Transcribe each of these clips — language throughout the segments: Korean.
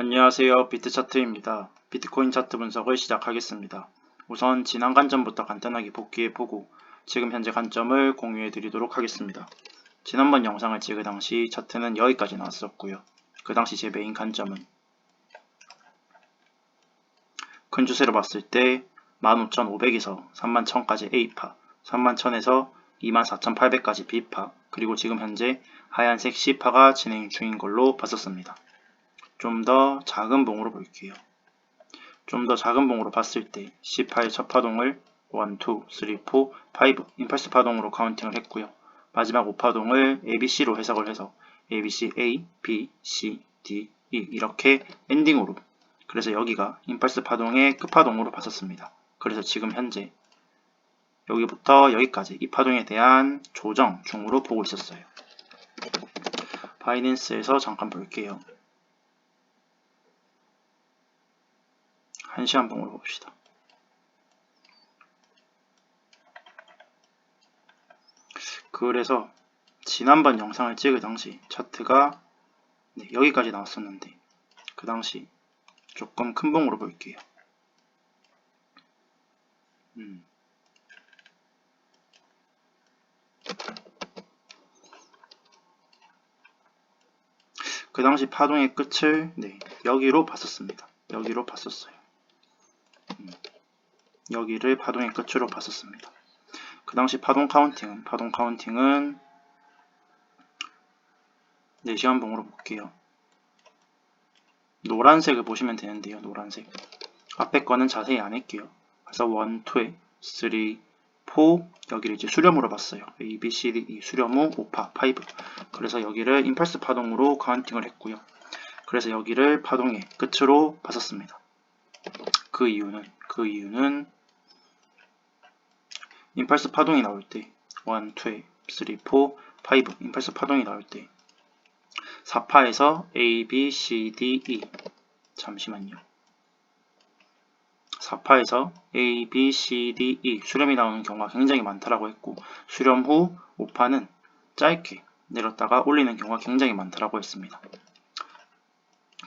안녕하세요. 비트차트입니다. 비트코인 차트 분석을 시작하겠습니다. 우선 지난 관점부터 간단하게 복귀해보고 지금 현재 관점을 공유해드리도록 하겠습니다. 지난번 영상을 찍을 당시 차트는 여기까지 나왔었고요. 그 당시 제 메인 관점은 큰 추세로 봤을 때 15,500에서 31,000까지 A파, 31,000에서 24,800까지 B파, 그리고 지금 현재 하얀색 C파가 진행 중인 걸로 봤었습니다. 좀 더 작은 봉으로 볼게요. 좀 더 작은 봉으로 봤을 때 C8의 첫 파동을 1, 2, 3, 4, 5 임펄스 파동으로 카운팅을 했고요. 마지막 5파동을 ABC로 해석을 해서 ABC A, B, C, D, E 이렇게 엔딩으로, 그래서 여기가 임펄스 파동의 끝파동으로 봤었습니다. 그래서 지금 현재 여기부터 여기까지 이 파동에 대한 조정 중으로 보고 있었어요. 바이낸스에서 잠깐 볼게요. 1시간 봉으로 봅시다. 그래서 지난번 영상을 찍을 당시 차트가 여기까지 나왔었는데 그 당시 조금 큰 봉으로 볼게요. 그 당시 파동의 끝을 여기로 봤었습니다. 여기로 봤었어요. 여기를 파동의 끝으로 봤었습니다. 그 당시 파동 카운팅은 4시간 봉으로 볼게요. 노란색을 보시면 되는데요. 노란색. 앞에 거는 자세히 안 할게요. 그래서 1, 2, 3, 4 여기를 이제 수렴으로 봤어요. A, B, C, D, E 수렴 후 5파, 5. 그래서 여기를 임펄스 파동으로 카운팅을 했고요. 그래서 여기를 파동의 끝으로 봤었습니다. 그 이유는 임펄스 파동이 나올 때 1, 2, 3, 4, 5 임펄스 파동이 나올 때 4파에서 A, B, C, D, E 잠시만요. 4파에서 A, B, C, D, E 수렴이 나오는 경우가 굉장히 많다라고 했고, 수렴 후 5파는 짧게 내렸다가 올리는 경우가 굉장히 많다라고 했습니다.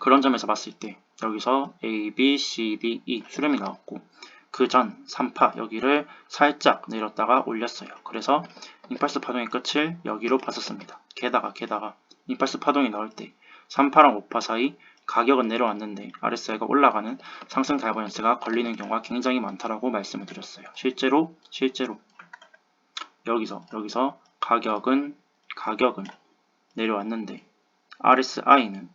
그런 점에서 봤을 때 여기서 A, B, C, D, E 수렴이 나왔고, 그 전 3파 여기를 살짝 내렸다가 올렸어요. 그래서 임펄스 파동의 끝을 여기로 봤었습니다. 게다가 임펄스 파동이 나올 때 3파랑 5파 사이 가격은 내려왔는데 RSI가 올라가는 상승 다이버전스가 걸리는 경우가 굉장히 많다라고 말씀을 드렸어요. 실제로 여기서 가격은 내려왔는데 RSI는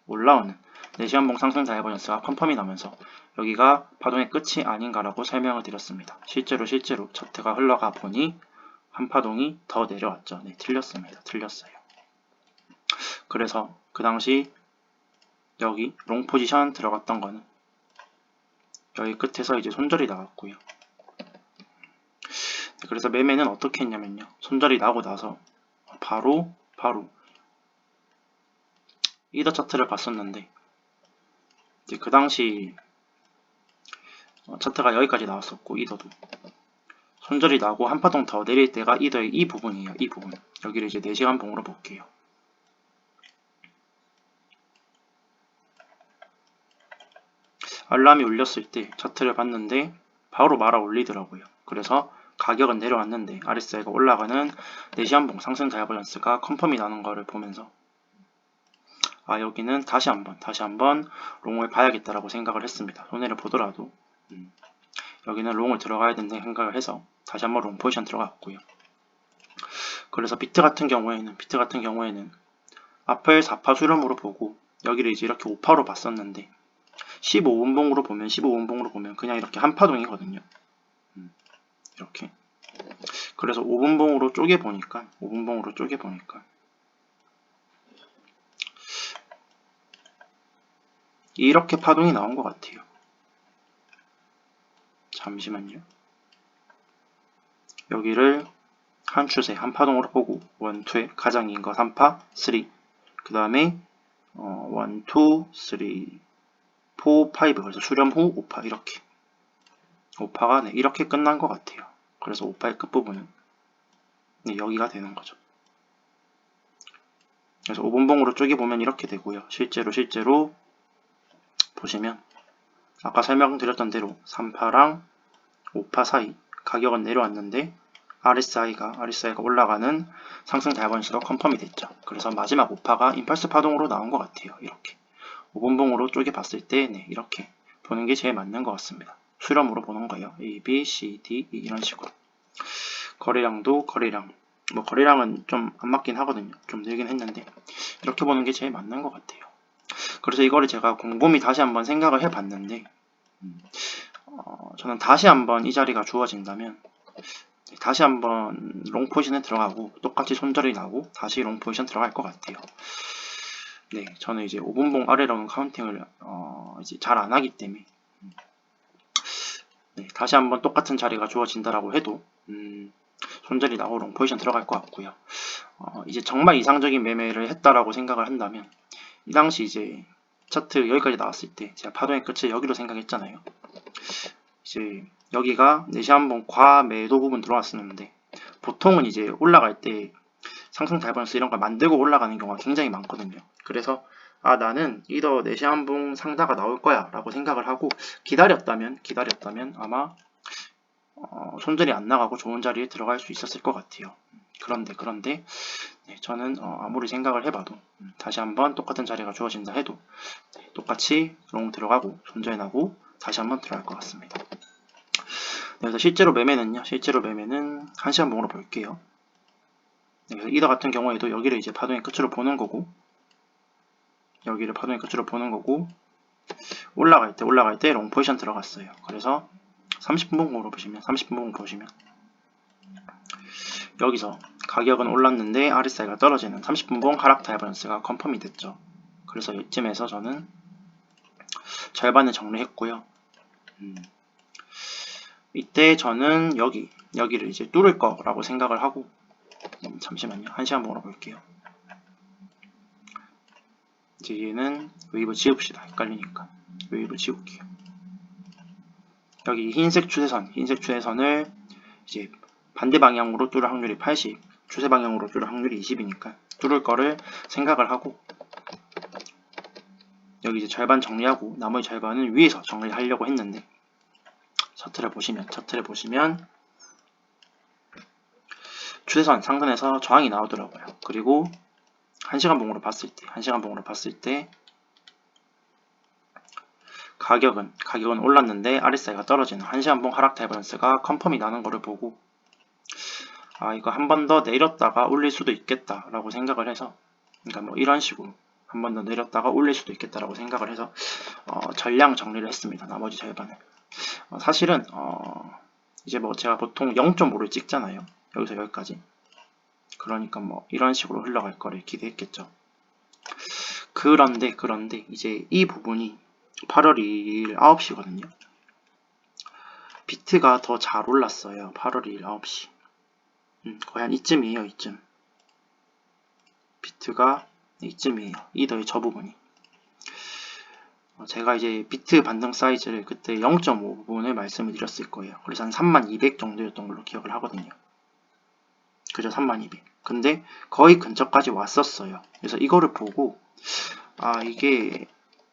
올라오는 4시간봉 상승 다이버전스가 펌펌이 나면서 여기가 파동의 끝이 아닌가라고 설명을 드렸습니다. 실제로 차트가 흘러가 보니 한 파동이 더 내려왔죠. 네, 틀렸어요. 그래서 그 당시 여기 롱 포지션 들어갔던 거는 여기 끝에서 이제 손절이 나왔고요. 그래서 매매는 어떻게 했냐면요. 손절이 나고 나서 바로 이더 차트를 봤었는데 이제 그 당시 차트가 여기까지 나왔었고, 이더도 손절이 나고 한 파동 더 내릴 때가 이더의 이 부분이에요. 이 부분. 여기를 이제 4시간 봉으로 볼게요. 알람이 울렸을 때 차트를 봤는데 바로 말아 올리더라고요. 그래서 가격은 내려왔는데 RSI가 올라가는 4시간 봉 상승 다이버전스가 컨펌이 나는 거를 보면서 여기는 다시 한번 롱을 봐야겠다라고 생각을 했습니다. 손해를 보더라도 여기는 롱을 들어가야 된다는 생각을 해서 다시 한번 롱 포지션 들어갔고요. 그래서 비트 같은 경우에는 앞을 4파 수렴으로 보고 여기를 이제 이렇게 5파로 봤었는데 15분봉으로 보면 그냥 이렇게 한 파동이거든요. 이렇게. 그래서 5분봉으로 쪼개 보니까 이렇게 파동이 나온 것 같아요. 잠시만요. 여기를 한 추세, 한 파동으로 보고 1, 2의 가장인 거 3파, 3, 그 다음에 1, 2, 3, 4, 5 그래서 수렴 후 5파 이렇게 5파가 이렇게 끝난 것 같아요. 그래서 5파의 끝부분은 여기가 되는 거죠. 그래서 5분봉으로 쪼개보면 이렇게 되고요. 실제로 보시면 아까 설명드렸던 대로 3파랑 5파 사이 가격은 내려왔는데 RSI가 올라가는 상승 다이버전스가 컨펌이 됐죠. 그래서 마지막 5파가 임펄스 파동으로 나온 것 같아요. 이렇게 5분봉으로 쪼개봤을 때 이렇게 보는 게 제일 맞는 것 같습니다. 수렴으로 보는 거예요. A, B, C, D, E 이런 식으로. 거래량도 거래량은 좀 안 맞긴 하거든요. 좀 늘긴 했는데 이렇게 보는 게 제일 맞는 것 같아요. 그래서 이거를 제가 곰곰이 다시 한번 생각을 해봤는데 저는 다시 한번 이 자리가 주어진다면 다시 한번 롱 포지션에 들어가고 똑같이 손절이 나고 다시 롱 포지션 들어갈 것 같아요. 네, 저는 이제 5분봉 아래로는 카운팅을 이제 잘 안 하기 때문에 네, 다시 한번 똑같은 자리가 주어진다라고 해도 손절이 나고 롱 포지션 들어갈 것 같고요. 이제 정말 이상적인 매매를 했다라고 생각을 한다면 이 당시 이제 차트 여기까지 나왔을 때 제가 파동의 끝을 여기로 생각했잖아요. 이제 여기가 4시 한번 과매도 부분 들어왔었는데 보통은 이제 올라갈 때 상승 다이버전스 이런 걸 만들고 올라가는 경우가 굉장히 많거든요. 그래서 나는 이더 4시 한봉 상다가 나올 거야 라고 생각을 하고 기다렸다면 아마 손절이 안 나가고 좋은 자리에 들어갈 수 있었을 것 같아요. 그런데 네, 저는 아무리 생각을 해봐도 다시 한번 똑같은 자리가 주어진다 해도 똑같이 롱 들어가고 손절 나고 다시 한번 들어갈 것 같습니다. 네, 그래서 실제로 매매는 1시간 봉으로 볼게요. 네, 그래서 이더 같은 경우에도 여기를 이제 파동의 끝으로 보는 거고 여기를 파동의 끝으로 보는 거고 올라갈 때 롱 포지션 들어갔어요. 그래서 30분 봉으로 보시면 여기서 가격은 올랐는데 RSI가 떨어지는 30분봉 하락 다이버전스가 컨펌이 됐죠. 그래서 이쯤에서 저는 절반을 정리했고요. 이때 저는 여기를 이제 뚫을 거라고 생각을 하고 잠시만요. 1시간 봉으로 볼게요. 이제 얘는 웨이브 지웁시다. 헷갈리니까 웨이브 지울게요. 여기 흰색 추세선을 이제 반대 방향으로 뚫을 확률이 80, 추세 방향으로 뚫을 확률이 20이니까 뚫을 거를 생각을 하고 여기 이제 절반 정리하고 나머지 절반은 위에서 정리하려고 했는데 차트를 보시면 추세선 상단에서 저항이 나오더라고요. 그리고 1시간 봉으로 봤을 때 가격은 올랐는데 RSI가 떨어지는 1시간 봉 하락 다이버전스가 컨펌이 나는 거를 보고 이거 한 번 더 내렸다가 올릴 수도 있겠다라고 생각을 해서 그러니까 뭐 이런 식으로 한 번 더 내렸다가 올릴 수도 있겠다라고 생각을 해서 전량 정리를 했습니다. 나머지 절반을. 사실은 이제 뭐 제가 보통 0.5를 찍잖아요. 여기서 여기까지. 그러니까 뭐 이런 식으로 흘러갈 거를 기대했겠죠. 그런데 이제 이 부분이 8월 2일 9시거든요. 비트가 더 잘 올랐어요. 8월 2일 9시. 거의 한 이쯤이에요. 이쯤. 비트가 이쯤이에요. 이더의 저 부분이. 제가 이제 비트 반등 사이즈를 그때 0.5 부분을 말씀을 드렸을 거예요. 그래서 한 3200 정도였던 걸로 기억을 하거든요. 그죠? 3200. 근데 거의 근처까지 왔었어요. 그래서 이거를 보고 이게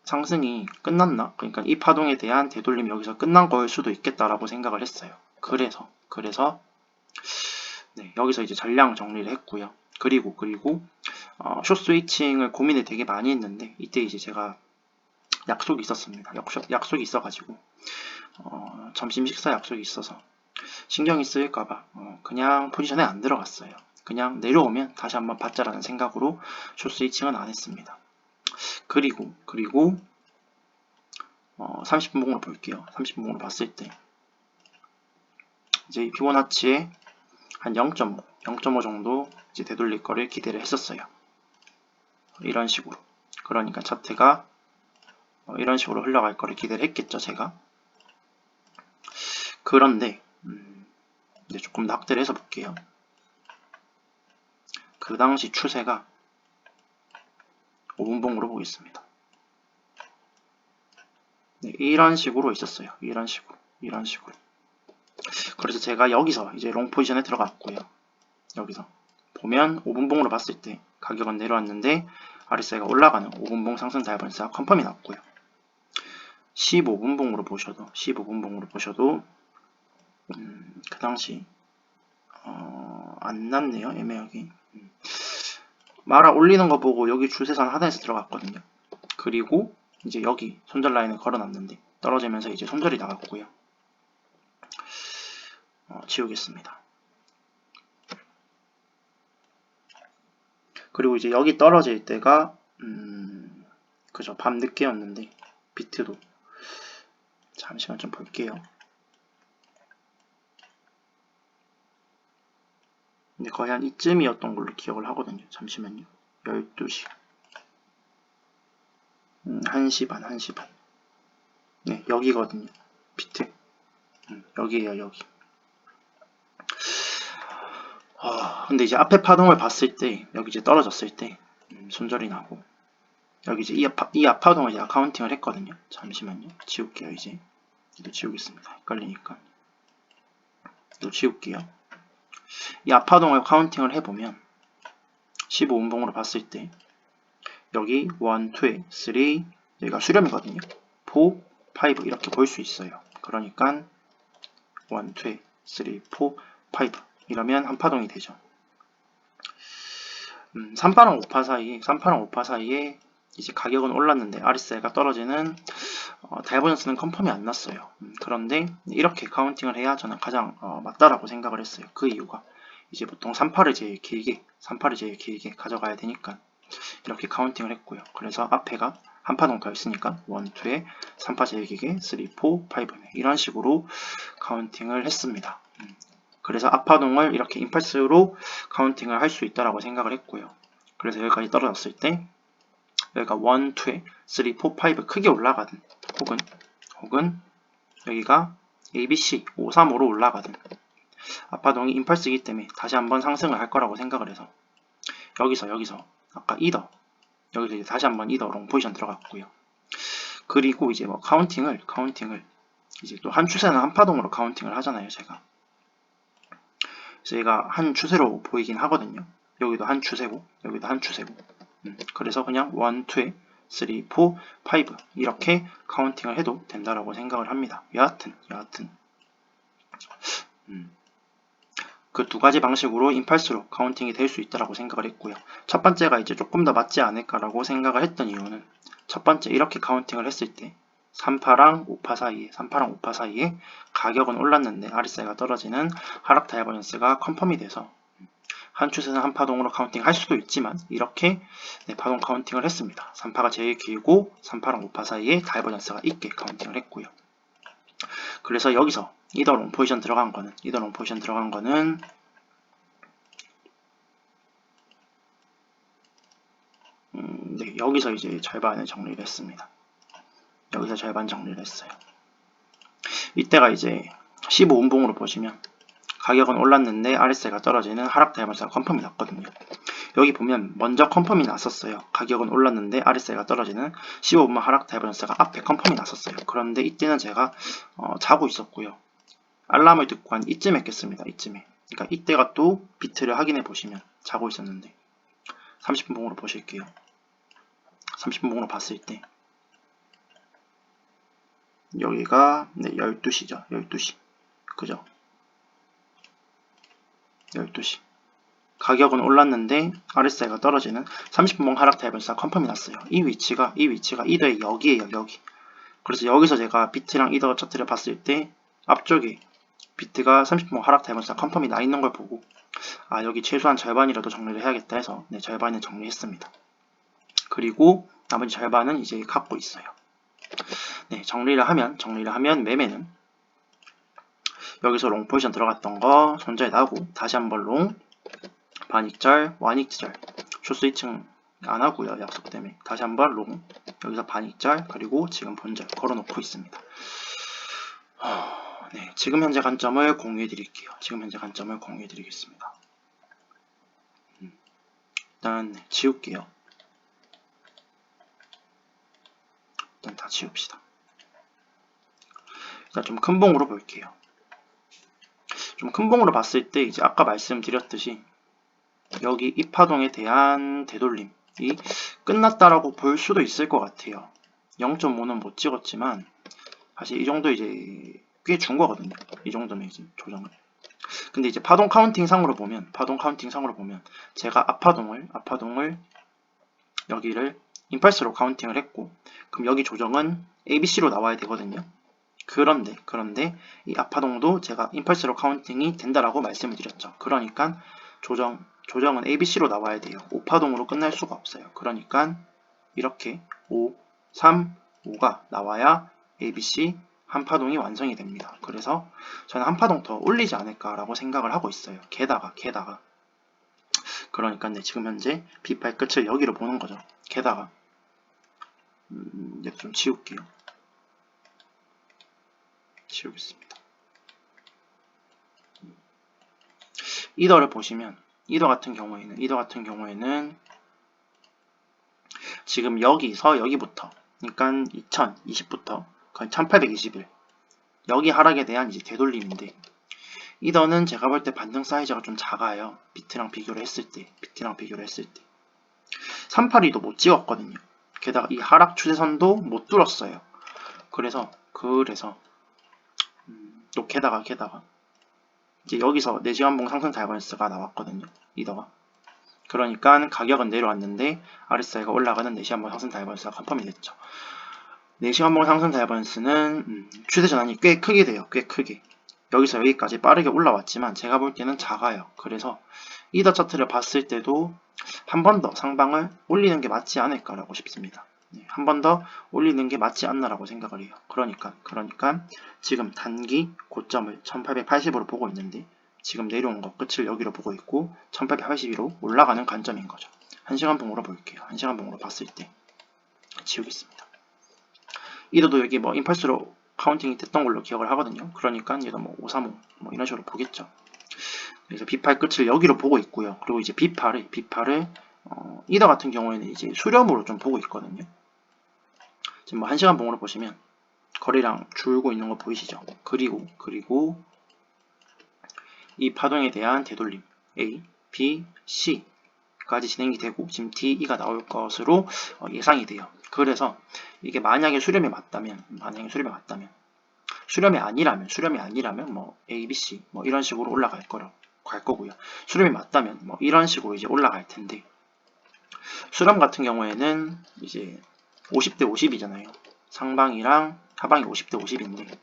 상승이 끝났나? 그러니까 이 파동에 대한 되돌림이 여기서 끝난 거일 수도 있겠다라고 생각을 했어요. 그래서 네, 여기서 이제 전량 정리를 했고요. 그리고 숏 스위칭을 고민을 되게 많이 했는데 이때 이제 제가 약속이 있었습니다. 약속이 있어가지고 점심 식사 약속이 있어서 신경이 쓰일까봐 그냥 포지션에 안 들어갔어요. 그냥 내려오면 다시 한번 받자라는 생각으로 숏 스위칭은 안 했습니다. 그리고 30분봉으로 볼게요. 30분봉으로 봤을 때 이제 피보나치에 한 0.5 정도 이제 되돌릴 거를 기대를 했었어요. 이런 식으로. 그러니까 차트가 이런 식으로 흘러갈 거를 기대를 했겠죠, 제가. 그런데 이제 조금 낙대를 해서 볼게요. 그 당시 추세가 5분봉으로 보겠습니다. 네, 이런 식으로 있었어요. 이런 식으로. 그래서 제가 여기서 이제 롱 포지션에 들어갔고요. 여기서 보면 5분봉으로 봤을 때 가격은 내려왔는데 RSI가 올라가는 5분봉 상승 다이버전스가 컨펌이 났고요. 15분봉으로 보셔도 그 당시 안 났네요. 애매하게. 말아 올리는 거 보고 여기 주세선 하단에서 들어갔거든요. 그리고 이제 여기 손절 라인을 걸어놨는데 떨어지면서 이제 손절이 나갔고요. 지우겠습니다. 그리고 이제 여기 떨어질 때가 그죠, 밤 늦게였는데 비트도 잠시만 좀 볼게요. 근데 거의 한 이쯤이었던 걸로 기억을 하거든요. 잠시만요. 12시 1시 반. 네, 여기거든요. 비트 여기에요. 여기. 근데 이제 앞에 파동을 봤을 때 여기 이제 떨어졌을 때 손절이 나고 여기 이제 이 앞파동을 이제 카운팅을 했거든요. 잠시만요. 지울게요. 이제 이도 지우겠습니다. 헷갈리니까 이도 지울게요. 이 앞파동을 카운팅을 해보면 15분봉으로 봤을 때 여기 1, 2, 3 여기가 수렴이거든요. 4, 5 이렇게 볼 수 있어요. 그러니까 1, 2, 3, 4, 5 이러면 한 파동이 되죠. 3파랑 5파 사이에 이제 가격은 올랐는데 RSI가 떨어지는 다이버전스는 컨펌이 안 났어요. 그런데 이렇게 카운팅을 해야 저는 가장 맞다라고 생각을 했어요. 그 이유가 이제 보통 3파를 제일 길게 가져가야 되니까 이렇게 카운팅을 했고요. 그래서 앞에가 한 파동 더 있으니까 1, 2에 3파 제일 길게 3, 4, 5 이런 식으로 카운팅을 했습니다. 그래서 앞파동을 이렇게 임펄스로 카운팅을 할 수 있다라고 생각을 했고요. 그래서 여기까지 떨어졌을 때 여기가 1, 2, 3, 4, 5 크게 올라가든 혹은 여기가 ABC 5, 3, 5로 올라가든 앞파동이 임펄스이기 때문에 다시 한번 상승을 할 거라고 생각을 해서 여기서 아까 이더 여기서 이제 다시 한번 이더 롱 포지션 들어갔고요. 그리고 이제 뭐 카운팅을 이제 또 한 추세는 한 파동으로 카운팅을 하잖아요. 제가 한 추세로 보이긴 하거든요. 여기도 한 추세고 여기도 한 추세고 그래서 그냥 1, 2, 3, 4, 5 이렇게 카운팅을 해도 된다라고 생각을 합니다. 여하튼 그 두 가지 방식으로 임펄스로 카운팅이 될 수 있다라고 생각을 했고요. 첫 번째가 이제 조금 더 맞지 않을까라고 생각을 했던 이유는 첫 번째 이렇게 카운팅을 했을 때 3파랑 5파 사이에 가격은 올랐는데 RSI가 떨어지는 하락 다이버전스가 컨펌이 돼서 한 추세는 한 파동으로 카운팅 할 수도 있지만 이렇게 파동 카운팅을 했습니다. 3파가 제일 길고 3파랑 5파 사이에 다이버전스가 있게 카운팅을 했고요. 그래서 여기서 이더 롱 포지션 들어간 거는 네, 여기서 이제 절반을 정리를 했습니다. 여기서 절반 정리를 했어요. 이때가 이제 15분봉으로 보시면 가격은 올랐는데 RSI가 떨어지는 하락 다이버전스가 컨펌이 났거든요. 여기 보면 먼저 컨펌이 났었어요. 가격은 올랐는데 RSI가 떨어지는 15분봉 하락 다이버전스가 앞에 컨펌이 났었어요. 그런데 이때는 제가 자고 있었고요. 알람을 듣고 한 이쯤에 깼습니다. 그러니까 이때가 또 비트를 확인해 보시면 자고 있었는데 30분봉으로 보실게요. 30분봉으로 봤을 때 여기가 12시죠. 12시. 그죠? 12시. 가격은 올랐는데 RSI가 떨어지는 30분봉 하락 다이버전스가 컨펌이 났어요. 이 위치가 이더의 여기에요. 여기. 그래서 여기서 제가 비트랑 이더 차트를 봤을 때 앞쪽에 비트가 30분봉 하락 다이버전스가 컨펌이 나 있는 걸 보고 여기 최소한 절반이라도 정리를 해야겠다 해서 절반을 정리했습니다. 그리고 나머지 절반은 이제 갖고 있어요. 정리를 하면 매매는 여기서 롱 포지션 들어갔던 거 손절 나고 다시 한번 롱 반익절 완익절 숏 스위칭 안 하고요. 약속 때문에 다시 한번 롱 여기서 반익절 그리고 지금 본절 걸어놓고 있습니다. 지금 현재 관점을 공유해 드릴게요. 드리겠습니다. 일단 지울게요. 일단 다 지웁시다. 일단 좀 큰 봉으로 볼게요. 좀 큰 봉으로 봤을 때 이제 아까 말씀드렸듯이 여기 이 파동에 대한 되돌림이 끝났다라고 볼 수도 있을 것 같아요. 0.5는 못 찍었지만 사실 이 정도 이제 꽤 준 거거든요. 이 정도면 이제 조정을. 근데 이제 파동 카운팅 상으로 보면 제가 앞파동을 여기를 임펄스로 카운팅을 했고, 그럼 여기 조정은 ABC로 나와야 되거든요. 그런데 이 앞파동도 제가 임펄스로 카운팅이 된다라고 말씀을 드렸죠. 그러니까 조정은 ABC로 나와야 돼요. 5파동으로 끝날 수가 없어요. 그러니까 이렇게 5, 3, 5가 나와야 ABC 한 파동이 완성이 됩니다. 그래서 저는 한 파동 더 올리지 않을까라고 생각을 하고 있어요. 게다가 그러니까 네, 지금 현재 B8 끝을 여기로 보는 거죠. 게다가 이제 좀 지울게요. 지우겠습니다. 이더를 보시면 이더 같은 경우에는 지금 여기부터 그러니까 2020부터 거의 1821 여기 하락에 대한 이제 되돌림인데, 이더는 제가 볼 때 반등 사이즈가 좀 작아요. 비트랑 비교를 했을 때 382도 못 찍었거든요. 게다가 이 하락 추세선도 못 뚫었어요. 그래서 또 게다가 이제 여기서 4시간봉 상승 다이버전스가 나왔거든요. 이더가. 그러니까 가격은 내려왔는데 RSI가 올라가는 4시간봉 상승 다이버전스가 컨펌이 됐죠. 4시간봉 상승 다이버전스는 추세 전환이 꽤 크게 돼요. 꽤 크게. 여기서 여기까지 빠르게 올라왔지만 제가 볼 때는 작아요. 그래서 이더 차트를 봤을 때도 한 번 더 상방을 올리는 게 맞지 않을까라고 싶습니다. 한 번 더 올리는 게 맞지 않나라고 생각을 해요. 그러니까 지금 단기 고점을 1880으로 보고 있는데 지금 내려온 거 끝을 여기로 보고 있고 1882로 올라가는 관점인 거죠. 1시간 봉으로 볼게요. 1시간 봉으로 봤을 때 지우겠습니다. 이더도 여기 뭐 임펄스로 카운팅이 됐던 걸로 기억을 하거든요. 그러니까 얘도 뭐 535 뭐 이런 식으로 보겠죠. 그래서 B8 끝을 여기로 보고 있고요. 그리고 이제 B8을 이더 같은 경우에는 이제 수렴으로 좀 보고 있거든요. 지금 뭐 1시간 봉으로 보시면 거리랑 줄고 있는 거 보이시죠? 그리고 이 파동에 대한 되돌림 A, B, C까지 진행이 되고 지금 D, E가 나올 것으로 예상이 돼요. 그래서 이게 만약에 수렴이 맞다면 수렴이 아니라면 뭐 A, B, C 뭐 이런 식으로 올라갈 거고요. 수렴이 맞다면 뭐 이런 식으로 이제 올라갈 텐데, 수렴 같은 경우에는 이제 50대 50이잖아요. 상방이랑 하방이 50대 50인데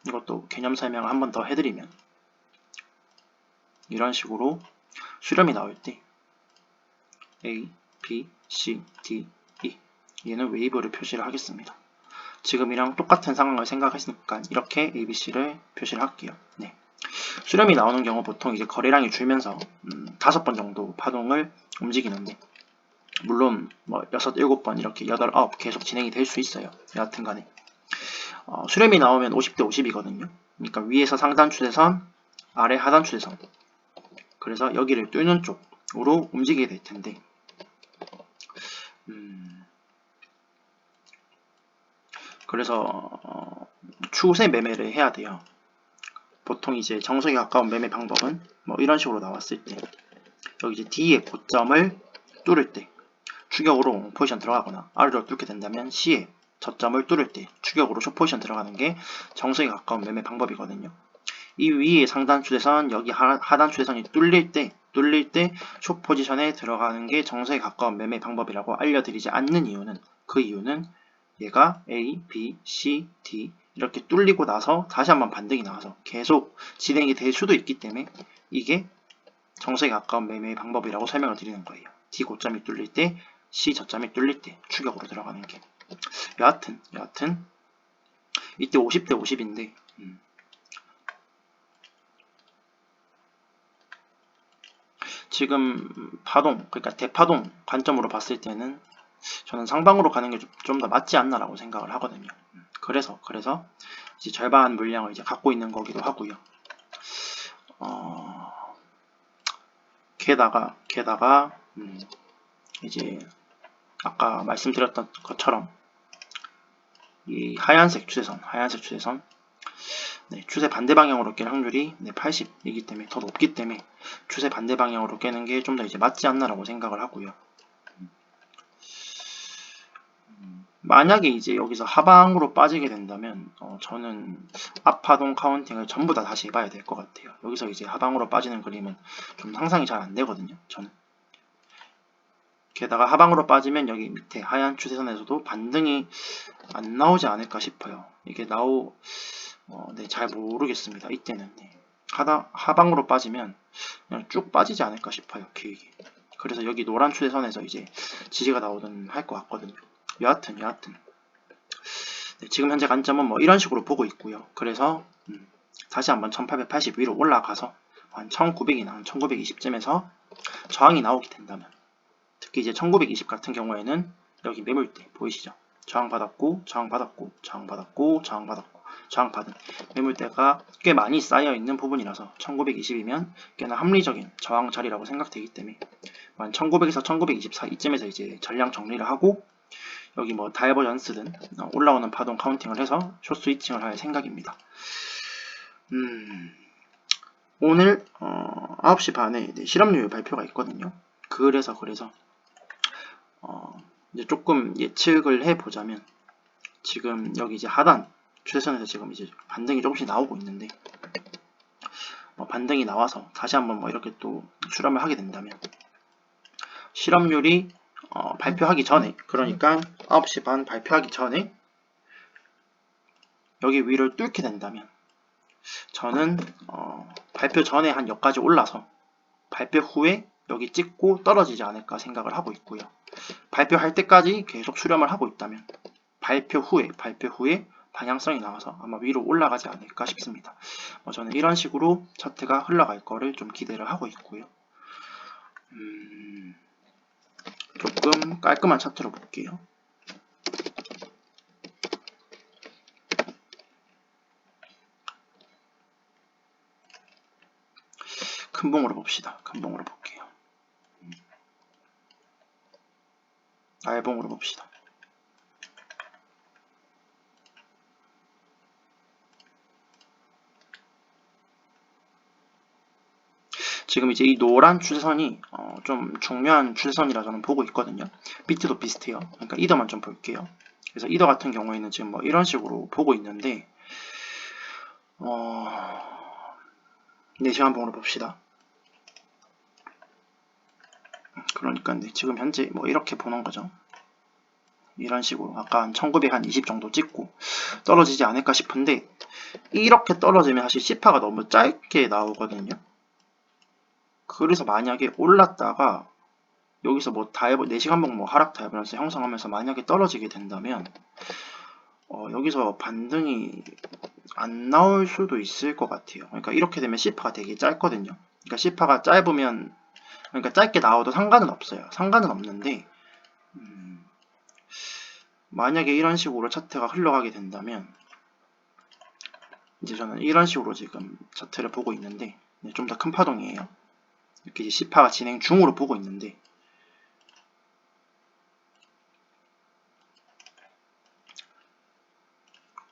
이것도 개념 설명을 한 번 더 해드리면 이런 식으로 수렴이 나올 때 A, B, C, D, E 얘는 웨이브를 표시를 하겠습니다. 지금이랑 똑같은 상황을 생각했으니까 이렇게 A, B, C를 표시를 할게요. 네. 수렴이 나오는 경우 보통 이제 거래량이 줄면서 5번 정도 파동을 움직이는데, 물론 뭐 6, 7번 이렇게 8, 9 계속 진행이 될 수 있어요. 여하튼 간에 수렴이 나오면 50대 50이거든요. 그러니까 위에서 상단 추세선, 아래 하단 추세선, 그래서 여기를 뚫는 쪽으로 움직이게 될 텐데, 그래서 추세 매매를 해야 돼요. 보통 이제 정석에 가까운 매매 방법은 뭐 이런 식으로 나왔을 때 여기 이제 D의 고점을 뚫을 때 추격으로 포지션 들어가거나 아래로 뚫게 된다면 C의 저점을 뚫을 때 추격으로 숏 포지션 들어가는 게 정석에 가까운 매매 방법이거든요. 이 위에 상단 추세선, 여기 하단 추세선이 뚫릴 때 숏 포지션에 들어가는 게 정석에 가까운 매매 방법이라고 알려드리지 않는 이유는, 그 이유는 얘가 A, B, C, D 이렇게 뚫리고 나서 다시 한번 반등이 나와서 계속 진행이 될 수도 있기 때문에 이게 정석에 가까운 매매 방법이라고 설명을 드리는 거예요. D 고점이 뚫릴 때, C 저점이 뚫릴 때 추격으로 들어가는 게. 여하튼 이때 50대 50인데 지금 파동, 그러니까 대파동 관점으로 봤을 때는 저는 상방으로 가는 게 좀 더 맞지 않나라고 생각을 하거든요. 그래서 이제 절반 물량을 이제 갖고 있는 거기도 하고요. 게다가 이제 아까 말씀드렸던 것처럼 이 하얀색 추세선 네, 추세 반대 방향으로 깰 확률이 80이기 때문에 더 높기 때문에 추세 반대 방향으로 깨는 게 좀 더 이제 맞지 않나라고 생각을 하고요. 만약에 이제 여기서 하방으로 빠지게 된다면 저는 앞파동 카운팅을 전부 다 다시 해봐야 될 것 같아요. 여기서 이제 하방으로 빠지는 그림은 좀 상상이 잘 안 되거든요. 저는. 게다가 하방으로 빠지면 여기 밑에 하얀 추세선에서도 반등이 안 나오지 않을까 싶어요. 이게 네, 잘 모르겠습니다. 이때는. 네. 하방으로 빠지면 그냥 쭉 빠지지 않을까 싶어요. 기획이. 그래서 여기 노란 추세선에서 이제 지지가 나오든 할 것 같거든요. 여하튼. 네, 지금 현재 관점은 뭐 이런 식으로 보고 있고요. 그래서 다시 한번 1880 위로 올라가서 한 1900이나 1920쯤에서 저항이 나오게 된다면, 특히 이제 1920 같은 경우에는 여기 매물대 보이시죠? 저항받았고, 저항받았고, 저항받았고, 저항받았고, 저항받은 매물대가 꽤 많이 쌓여 있는 부분이라서 1920이면 꽤나 합리적인 저항 자리라고 생각되기 때문에 1900에서 1924 이쯤에서 이제 전량 정리를 하고 여기 뭐 다이버전스든 올라오는 파동 카운팅을 해서 숏 스위칭을 할 생각입니다. 오늘 9시 반에 실업률 발표가 있거든요. 그래서 이제 조금 예측을 해보자면 지금 여기 이제 하단 추세선에서 지금 이제 반등이 조금씩 나오고 있는데 반등이 나와서 다시 한번 뭐 이렇게 또 출현을 하게 된다면 실업률이 발표하기 전에, 그러니까 9시 반 발표하기 전에 여기 위를 뚫게 된다면 저는 발표 전에 한 여기까지 올라서 발표 후에 여기 찍고 떨어지지 않을까 생각을 하고 있고요. 발표할 때까지 계속 수렴을 하고 있다면 발표 후에 방향성이 나와서 아마 위로 올라가지 않을까 싶습니다. 저는 이런 식으로 차트가 흘러갈 거를 좀 기대를 하고 있고요. 조금 깔끔한 차트로 볼게요. 큰봉으로 봅시다. 큰봉으로 볼게요. 알봉으로 봅시다. 지금 이제 이 노란 추세선이 좀 중요한 추세선이라 저는 보고 있거든요. 비트도 비슷해요. 그러니까 이더만 좀 볼게요. 그래서 이더 같은 경우에는 지금 뭐 이런 식으로 보고 있는데 4시간 봉으로 봅시다. 그러니까 지금 현재 뭐 이렇게 보는 거죠. 이런 식으로 아까 한 1920 정도 찍고 떨어지지 않을까 싶은데 이렇게 떨어지면 사실 C파가 너무 짧게 나오거든요. 그래서 만약에 올랐다가 여기서 뭐 4시간봉 뭐 하락 다이버런스 형성하면서 만약에 떨어지게 된다면 여기서 반등이 안 나올 수도 있을 것 같아요. 그러니까 이렇게 되면 C파가 되게 짧거든요. 그러니까 C파가 짧으면, 그러니까 짧게 나와도 상관은 없어요. 상관은 없는데 만약에 이런 식으로 차트가 흘러가게 된다면 이제 저는 이런 식으로 지금 차트를 보고 있는데 좀 더 큰 파동이에요. 이렇게 이제 C파가 진행 중으로 보고 있는데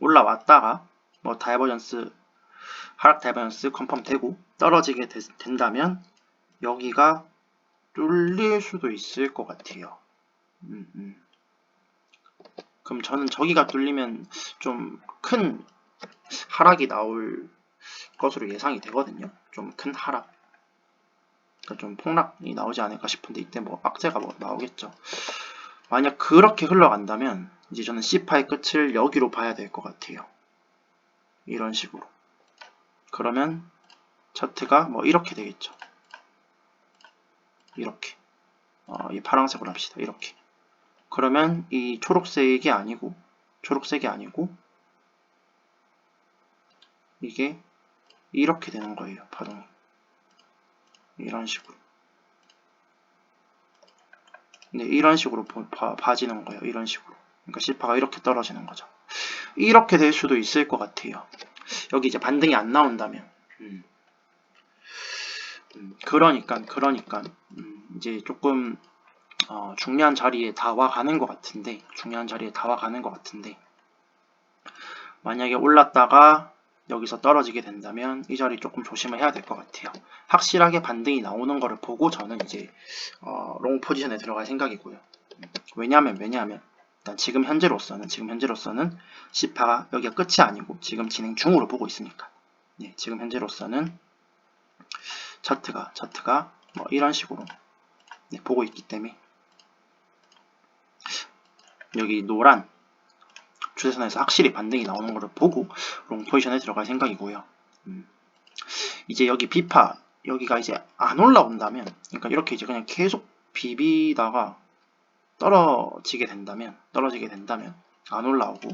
올라왔다가 뭐 다이버전스 하락 다이버전스 컨펌 되고 떨어지게 된다면 여기가 뚫릴 수도 있을 것 같아요. 그럼 저는 저기가 뚫리면 좀 큰 하락이 나올 것으로 예상이 되거든요. 좀 큰 하락. 그러니까 좀 폭락이 나오지 않을까 싶은데 이때 뭐 악재가 뭐 나오겠죠. 만약 그렇게 흘러간다면 이제 저는 C파의 끝을 여기로 봐야 될 것 같아요. 이런 식으로. 그러면 차트가 뭐 이렇게 되겠죠. 이렇게. 이 파란색으로 합시다. 이렇게. 그러면 이 초록색이 아니고 이게 이렇게 되는 거예요. 파동이. 이런 식으로. 네, 이런 식으로 봐지는 거예요. 이런 식으로. 그러니까 C파가 이렇게 떨어지는 거죠. 이렇게 될 수도 있을 것 같아요. 여기 이제 반등이 안 나온다면. 그러니까 이제 조금 중요한 자리에 다 와가는 것 같은데 만약에 올랐다가 여기서 떨어지게 된다면 이 자리 조금 조심을 해야 될 것 같아요. 확실하게 반등이 나오는 거를 보고 저는 이제 롱 포지션에 들어갈 생각이고요. 왜냐하면 일단 지금 현재로서는 C파가 여기가 끝이 아니고 지금 진행 중으로 보고 있으니까. 네, 지금 현재로서는 차트가 뭐 이런 식으로 네, 보고 있기 때문에 여기 노란 추세선에서 확실히 반등이 나오는 것을 보고 롱 포지션에 들어갈 생각이고요. 이제 여기 B파 여기가 이제 안 올라온다면, 그러니까 이렇게 이제 그냥 계속 비비다가 떨어지게 된다면 안 올라오고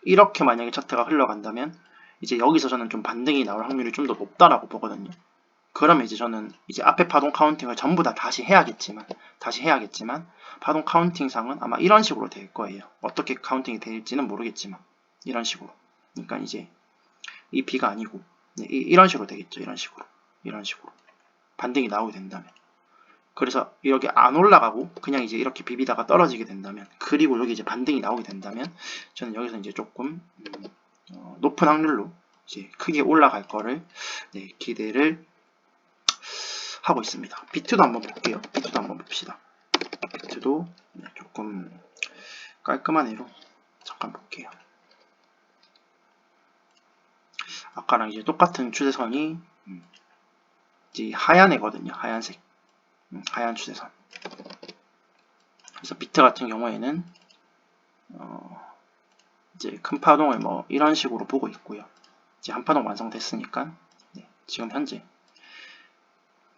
이렇게 만약에 차트가 흘러간다면 이제 여기서 저는 좀 반등이 나올 확률이 좀 더 높다라고 보거든요. 그러면 이제 저는 이제 앞에 파동 카운팅을 전부 다 다시 해야겠지만 파동 카운팅상은 아마 이런 식으로 될 거예요. 어떻게 카운팅이 될지는 모르겠지만 이런 식으로. 그러니까 이제 이 B가 아니고 이런 식으로 되겠죠. 이런 식으로 반등이 나오게 된다면. 그래서 여기 안 올라가고 그냥 이제 이렇게 비비다가 떨어지게 된다면, 그리고 여기 이제 반등이 나오게 된다면 저는 여기서 이제 조금 높은 확률로 이제 크게 올라갈 거를 기대를 하고 있습니다. 비트도 한번 볼게요. 비트도 한번 봅시다. 비트도 조금 깔끔한 애로 잠깐 볼게요. 아까랑 이제 똑같은 추세선이 이제 하얀 애거든요. 하얀색. 하얀 추세선. 그래서 비트 같은 경우에는 이제 큰 파동을 뭐 이런 식으로 보고 있고요. 이제 한 파동 완성됐으니까 지금 현재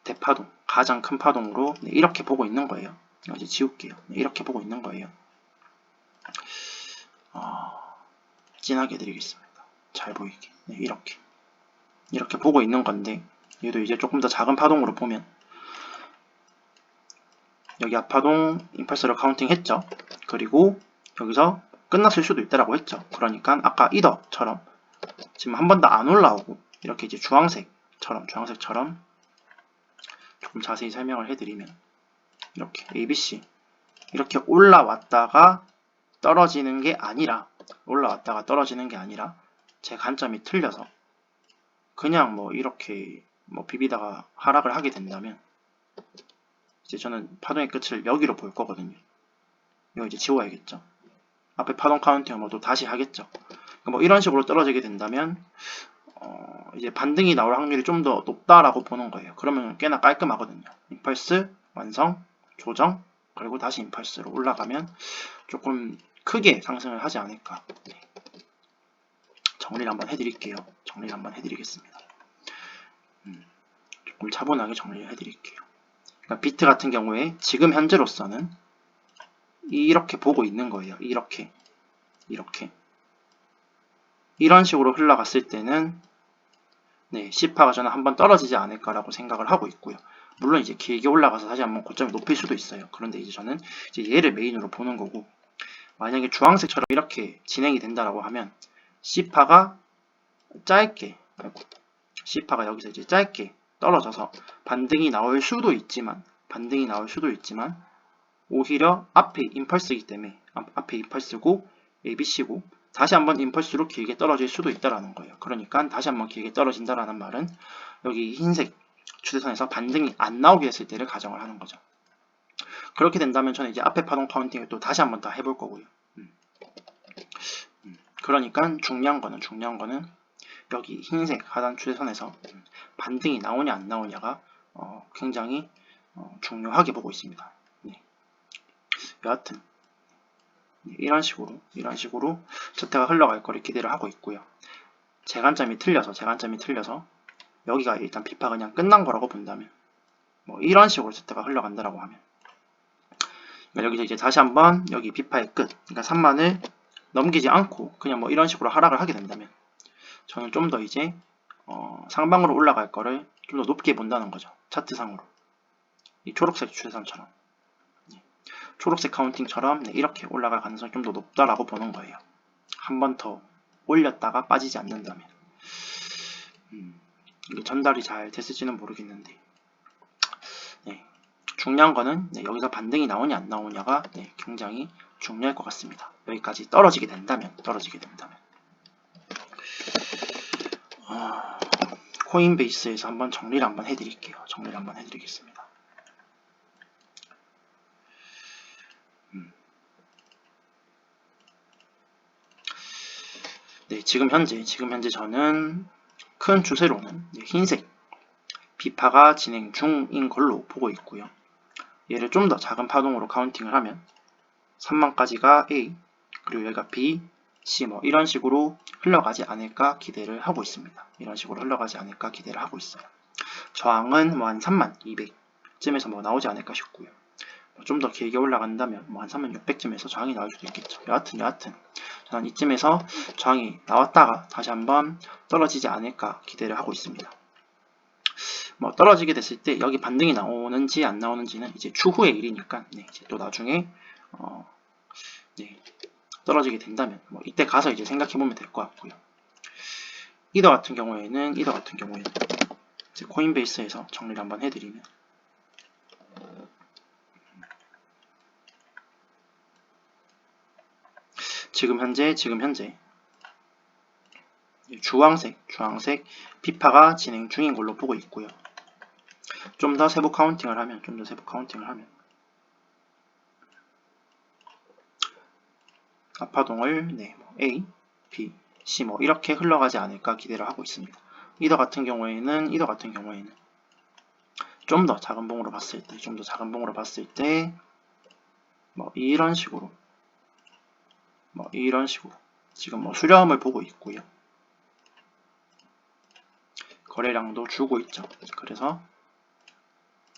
대파동, 가장 큰 파동으로 이렇게 보고 있는 거예요. 이제 지울게요. 이렇게 보고 있는 거예요. 진하게 해드리겠습니다. 잘 보이게. 이렇게 보고 있는 건데, 얘도 이제 조금 더 작은 파동으로 보면 여기 앞파동 임펄스를 카운팅 했죠. 그리고 여기서 끝났을 수도 있다라고 했죠. 그러니까 아까 이더처럼 지금 한 번도 안 올라오고 이렇게 이제 주황색처럼 조금 자세히 설명을 해드리면 이렇게 ABC 이렇게 올라왔다가 떨어지는 게 아니라 제 관점이 틀려서 그냥 뭐 이렇게 뭐 비비다가 하락을 하게 된다면 이제 저는 파동의 끝을 여기로 볼 거거든요. 이거 이제 지워야겠죠. 앞에 파동 카운팅을 뭐 또 다시 하겠죠. 뭐 이런 식으로 떨어지게 된다면 이제 반등이 나올 확률이 좀 더 높다라고 보는 거예요. 그러면 꽤나 깔끔하거든요. 임펄스, 완성, 조정, 그리고 다시 임펄스로 올라가면 조금 크게 상승을 하지 않을까. 정리를 한번 해드릴게요. 해드리겠습니다. 조금 차분하게 정리를 해드릴게요. 그러니까 비트 같은 경우에 지금 현재로서는 이렇게 보고 있는 거예요. 이렇게 이런 식으로 흘러갔을 때는 C파가 저는 한번 떨어지지 않을까라고 생각을 하고 있고요. 물론 이제 길게 올라가서 다시 한번 고점이 높일 수도 있어요. 그런데 이제 저는 이제 얘를 메인으로 보는 거고, 만약에 주황색처럼 이렇게 진행이 된다라고 하면 C파가 여기서 이제 짧게 떨어져서 반등이 나올 수도 있지만 오히려 앞에 임펄스이기 때문에 앞에 임펄스고 ABC고 다시 한번 임펄스로 길게 떨어질 수도 있다라는 거예요. 그러니까 다시 한번 길게 떨어진다라는 말은 여기 흰색 추세선에서 반등이 안 나오게 했을 때를 가정을 하는 거죠. 그렇게 된다면 저는 이제 앞에 파동 카운팅을 또 다시 한번 다 해볼 거고요. 그러니까 중요한 거는 여기 흰색 하단 추세선에서 반등이 나오냐 안 나오냐가 굉장히 중요하게 보고 있습니다. 여하튼 이런 식으로 차트가 흘러갈 거를 기대를 하고 있고요. 제 관점이 틀려서 여기가 일단 B파 그냥 끝난 거라고 본다면 뭐 이런 식으로 차트가 흘러간다라고 하면 그러니까 여기서 이제 다시 한번 여기 B파의 끝, 그러니까 3만을 넘기지 않고 그냥 뭐 이런 식으로 하락을 하게 된다면 저는 좀 더 이제 상방으로 올라갈 거를 좀 더 높게 본다는 거죠. 차트상으로 이 초록색 추세선처럼 초록색 카운팅처럼 이렇게 올라갈 가능성이 좀 더 높다라고 보는 거예요. 한 번 더 올렸다가 빠지지 않는다면. 이게 전달이 잘 됐을지는 모르겠는데 중요한 거는 여기서 반등이 나오냐 안 나오냐가 굉장히 중요할 것 같습니다. 여기까지 떨어지게 된다면 코인베이스에서 한번 정리를 한번 해드릴게요. 정리를 한번 해드리겠습니다. 네, 지금 현재 저는 큰 추세로는 흰색 B파가 진행 중인 걸로 보고 있고요. 얘를 좀 더 작은 파동으로 카운팅을 하면 3만까지가 A, 그리고 여기가 B, C 뭐 이런 식으로 흘러가지 않을까 기대를 하고 있습니다. 이런 식으로 흘러가지 않을까 기대를 하고 있어요. 저항은 뭐 한 32,000쯤에서 뭐 나오지 않을까 싶고요. 좀 더 길게 올라간다면 뭐 한 3600쯤에서 저항이 나올 수도 있겠죠. 여하튼 저는 이쯤에서 저항이 나왔다가 다시 한번 떨어지지 않을까 기대를 하고 있습니다. 뭐 떨어지게 됐을 때 여기 반등이 나오는지 안 나오는지는 이제 추후의 일이니까 이제 또 나중에 떨어지게 된다면 뭐 이때 가서 이제 생각해 보면 될 것 같고요. 이더 같은 경우에는 이제 코인베이스에서 정리를 한번 해드리면 지금 현재 주황색 B파가 진행 중인 걸로 보고 있고요. 좀 더 세부 카운팅을 하면 앞파동을 A, B, C 뭐 이렇게 흘러가지 않을까 기대를 하고 있습니다. 이더 같은 경우에는 좀 더 작은 봉으로 봤을 때 뭐 이런 식으로 지금 뭐 수렴을 보고 있고요. 거래량도 줄고 있죠. 그래서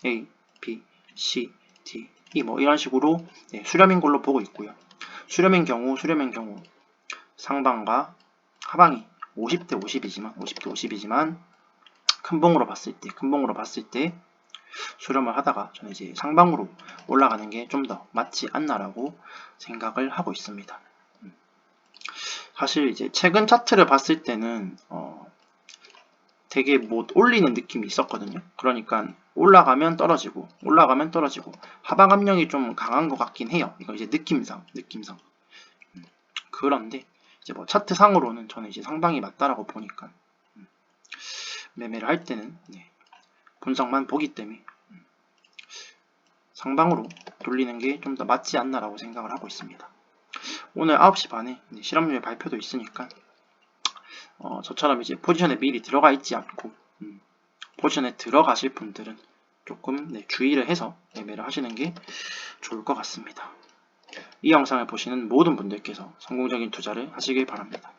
A, B, C, D, E 뭐 이런 식으로 수렴인 걸로 보고 있고요. 수렴인 경우 상방과 하방이 50대 50이지만 큰 봉으로 봤을 때 수렴을 하다가 저는 이제 상방으로 올라가는 게 좀 더 맞지 않나라고 생각을 하고 있습니다. 사실 이제 최근 차트를 봤을 때는 되게 못 올리는 느낌이 있었거든요. 그러니까 올라가면 떨어지고 하방 압력이 좀 강한 것 같긴 해요. 이거 이제 느낌상. 그런데 이제 뭐 차트상으로는 저는 이제 상방이 맞다라고 보니까 매매를 할 때는 분석만 보기 때문에 상방으로 돌리는 게 좀 더 맞지 않나라고 생각을 하고 있습니다. 오늘 9시 반에 실업률 발표도 있으니까 저처럼 이제 포지션에 미리 들어가 있지 않고 포지션에 들어가실 분들은 조금 주의를 해서 매매를 하시는 게 좋을 것 같습니다. 이 영상을 보시는 모든 분들께서 성공적인 투자를 하시길 바랍니다.